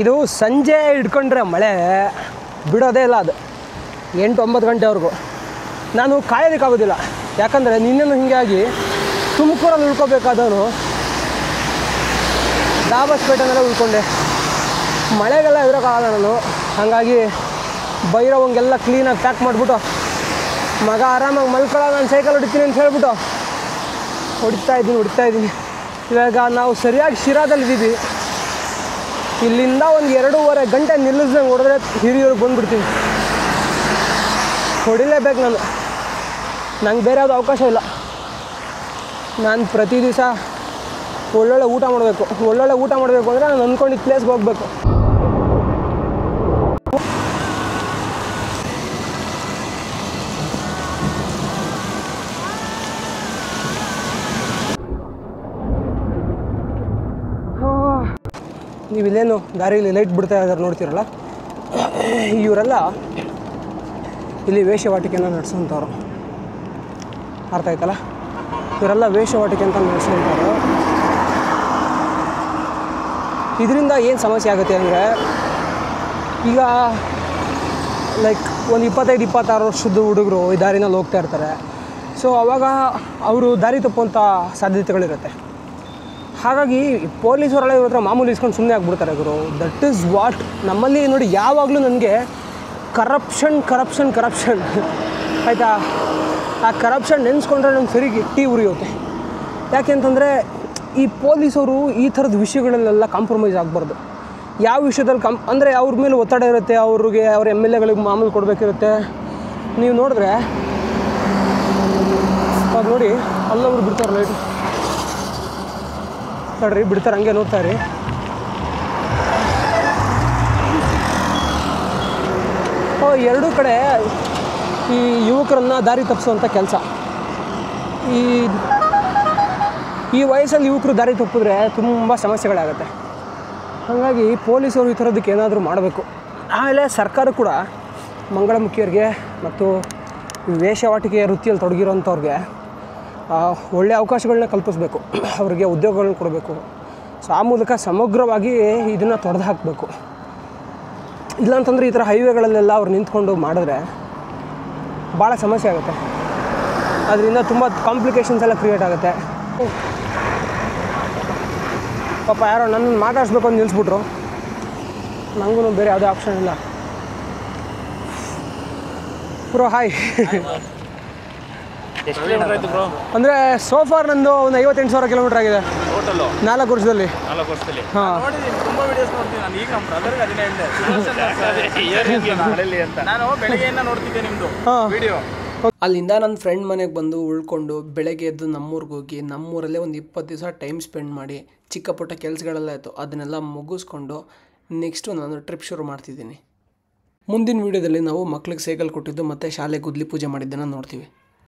ಇದು ಸಂಜೆ ಹಿಡ್ಕೊಂಡ್ರೆ ಮಳೆ ಬಿಡೋದೇ ಇಲ್ಲ, ಅದು 8-9 ಗಂಟೆವರೆಗೂ. ನಾನು ಕಾಯೋದಕ್ಕಾಗೋದಿಲ್ಲ, ಯಾಕಂದರೆ ನಿನ್ನೆನೂ ಹೀಗೆ ಆಗಿ ತುಮಕೂರಲ್ಲಿ ಉಳ್ಕೋಬೇಕಾದವನು ದಾಬಸ್ಪೇಟೆನಲ್ಲೇ ಉಳ್ಕೊಂಡೆ. ಮಳೆಗೆಲ್ಲ ಇರೋಕ್ಕಾಗಲ್ಲ ನಾನು. ಹಾಗಾಗಿ ಭೈರವಂಗೆಲ್ಲ ಕ್ಲೀನಾಗಿ ಪ್ಯಾಕ್ ಮಾಡಿಬಿಟ್ಟು, ಮಗ ಆರಾಮಾಗಿ ಮಲ್ಕೊಳ್ಳೋ, ನಾನು ಸೈಕಲ್ ಹೊಡಿತೀನಿ ಅಂತ ಹೇಳ್ಬಿಟ್ಟು ಹೊಡಿತಾ ಇದ್ದೀನಿ. ಇವಾಗ ನಾವು ಸರಿಯಾಗಿ ಶಿರಾದಲ್ಲಿದ್ದೀವಿ. ಇಲ್ಲಿಂದ ಒಂದು 2.5 ಗಂಟೆ ನಿಲ್ಲಿಸ್ದಂಗೆ ಹೊಡೆದ್ರೆ ಹಿರಿಯೂರಿಗೆ ಬಂದುಬಿಡ್ತೀನಿ. ಹೊಡಿಲೇಬೇಕು ನಾನು, ನಂಗೆ ಬೇರೆ ಯಾವುದೂ ಅವಕಾಶ ಇಲ್ಲ. ನಾನು ಪ್ರತಿ ದಿವಸ ಒಳ್ಳೊಳ್ಳೆ ಊಟ ಮಾಡಬೇಕು ಅಂದರೆ ನಾನು ಅಂದ್ಕೊಂಡಿದ್ದ ಪ್ಲೇಸ್ಗೆ ಹೋಗಬೇಕು. ನೀವು ಇಲ್ಲೇನು ದಾರಿಯಲ್ಲಿ ಲೈಟ್ ಬಿಡ್ತಾ ಇದ್ದಾರೆ ನೋಡ್ತೀರಲ್ಲ, ಇವರೆಲ್ಲ ಇಲ್ಲಿ ವೇಷವಾಟಿಕೆಯನ್ನು ನಡೆಸೋಂಥವ್ರು. ಅರ್ಥ ಆಯ್ತಲ್ಲ, ಇವರೆಲ್ಲ ವೇಷವಾಟಿಕೆ ಅಂತ ನಡೆಸೋಂಥವ್ರು. ಇದರಿಂದ ಏನು ಸಮಸ್ಯೆ ಆಗುತ್ತೆ ಅಂದರೆ, ಈಗ ಲೈಕ್ ಒಂದು 25-26 ವರ್ಷದ ಹುಡುಗರು ಈ ದಾರಿನಲ್ಲಿ ಹೋಗ್ತಾ ಇರ್ತಾರೆ. ಸೊ ಆವಾಗ ಅವರು ದಾರಿ ತಪ್ಪುವಂಥ ಸಾಧ್ಯತೆಗಳಿರುತ್ತೆ. ಹಾಗಾಗಿ ಪೊಲೀಸವರೆಲ್ಲ ಇವ್ರ ಹತ್ರ ಮಾಮೂಲಿ ಇಸ್ಕೊಂಡು ಸುಮ್ಮನೆ ಆಗಿಬಿಡ್ತಾರೆ ಗುರು. ದಟ್ ಈಸ್ ವಾಟ್ ನಮ್ಮಲ್ಲಿ ನೋಡಿ, ಯಾವಾಗಲೂ ನನಗೆ ಕರಪ್ಷನ್ ಆಯಿತಾ. ಆ ಕರಪ್ಷನ್ ನೆನೆಸ್ಕೊಂಡ್ರೆ ನಂಗೆ ಸರಿ ಗಟ್ಟಿ ಉರಿಯುತ್ತೆ. ಯಾಕೆ ಅಂತಂದರೆ ಈ ಪೊಲೀಸವರು ಈ ಥರದ ವಿಷಯಗಳಲ್ಲೆಲ್ಲ ಕಾಂಪ್ರಮೈಸ್ ಆಗಬಾರ್ದು. ಯಾವ ವಿಷಯದಲ್ಲಿ ಅಂದರೆ ಅವ್ರ ಮೇಲೆ ಒತ್ತಡ ಇರುತ್ತೆ, ಅವ್ರಿಗೆ ಅವ್ರ MLAಗಳಿಗೆ ಮಾಮೂಲು ಕೊಡಬೇಕಿರುತ್ತೆ. ನೀವು ನೋಡಿದ್ರೆ ಅವಾಗ ನೋಡಿ ಅಲ್ಲೊಬ್ರು ಬಿಡ್ತಾರೆ ಲೈಟ್ ನೋಡ್ರಿ, ಬಿಡ್ತಾರೆ, ಹಂಗೆ ನೋಡ್ತಾ ಇರಿ. ಎರಡೂ ಕಡೆ ಈ ಯುವಕರನ್ನು ದಾರಿ ತಪ್ಪಿಸುವಂಥ ಕೆಲಸ. ಈ ವಯಸ್ಸಲ್ಲಿ ಯುವಕರು ದಾರಿ ತಪ್ಪಿದ್ರೆ ತುಂಬ ಸಮಸ್ಯೆಗಳಾಗುತ್ತೆ. ಹಾಗಾಗಿ ಪೊಲೀಸರು ಈ ಥರದಕ್ಕೆ ಏನಾದರೂ ಮಾಡಬೇಕು. ಆಮೇಲೆ ಸರ್ಕಾರ ಕೂಡ ಮಂಗಳಮುಖಿಯರಿಗೆ ಮತ್ತು ವೇಷವಾಟಿಕೆ ವೃತ್ತಿಯಲ್ಲಿ ತೊಡಗಿರೋಂಥವ್ರಿಗೆ ಒಳ್ಳೆಯ ಅವಕಾಶಗಳನ್ನ ಕಲ್ಪಿಸ್ಬೇಕು, ಅವರಿಗೆ ಉದ್ಯೋಗಗಳನ್ನ ಕೊಡಬೇಕು. ಸೊ ಆ ಮೂಲಕ ಸಮಗ್ರವಾಗಿ ಇದನ್ನು ತೊಡೆದು ಹಾಕಬೇಕು. ಇಲ್ಲಾಂತಂದರೆ ಈ ಥರ ಹೈವೇಗಳಲ್ಲೆಲ್ಲ ಅವ್ರು ನಿಂತ್ಕೊಂಡು ಮಾಡಿದ್ರೆ ಭಾಳ ಸಮಸ್ಯೆ ಆಗುತ್ತೆ. ಅದರಿಂದ ತುಂಬ ಕಾಂಪ್ಲಿಕೇಶನ್ಸ್ ಎಲ್ಲ ಕ್ರಿಯೇಟ್ ಆಗುತ್ತೆ. ಪಾಪ ಯಾರೋ ನನ್ನ ಮಾತಾಡಿಸ್ಬೇಕು ಅಂತ ನಿಲ್ಲಿಸ್ಬಿಟ್ರು. ನನಗೂ ಬೇರೆ ಯಾವುದೇ ಆಪ್ಷನ್ ಇಲ್ಲ. Bro hi. ಅಂದರೆ ಸೋಫಾರ್ ನಂದು ಒಂದು 58,000 ಕಿಲೋಮೀಟರ್ ಆಗಿದೆ 4 ವರ್ಷದಲ್ಲಿ. ಹಾಂ, ಅಲ್ಲಿಂದ ನನ್ನ ಫ್ರೆಂಡ್ ಮನೆಗೆ ಬಂದು ಉಳ್ಕೊಂಡು ಬೆಳಗ್ಗೆ ಎದ್ದು ನಮ್ಮೂರಿಗೆ ಹೋಗಿ ನಮ್ಮೂರಲ್ಲೇ ಒಂದು 20 ದಿವಸ ಟೈಮ್ ಸ್ಪೆಂಡ್ ಮಾಡಿ ಚಿಕ್ಕ ಪುಟ್ಟ ಕೆಲಸಗಳೆಲ್ಲ ಇತ್ತು, ಅದನ್ನೆಲ್ಲ ಮುಗಿಸ್ಕೊಂಡು ನೆಕ್ಸ್ಟು ನಾನು ಟ್ರಿಪ್ ಶುರು ಮಾಡ್ತಿದ್ದೀನಿ. ಮುಂದಿನ ವೀಡಿಯೋದಲ್ಲಿ ನಾವು ಮಕ್ಳಿಗೆ ಸೈಕಲ್ ಕೊಟ್ಟಿದ್ದು ಮತ್ತು ಶಾಲೆ ಗುದ್ಲಿ ಪೂಜೆ ಮಾಡಿದ್ದನ್ನು ನೋಡ್ತೀವಿ.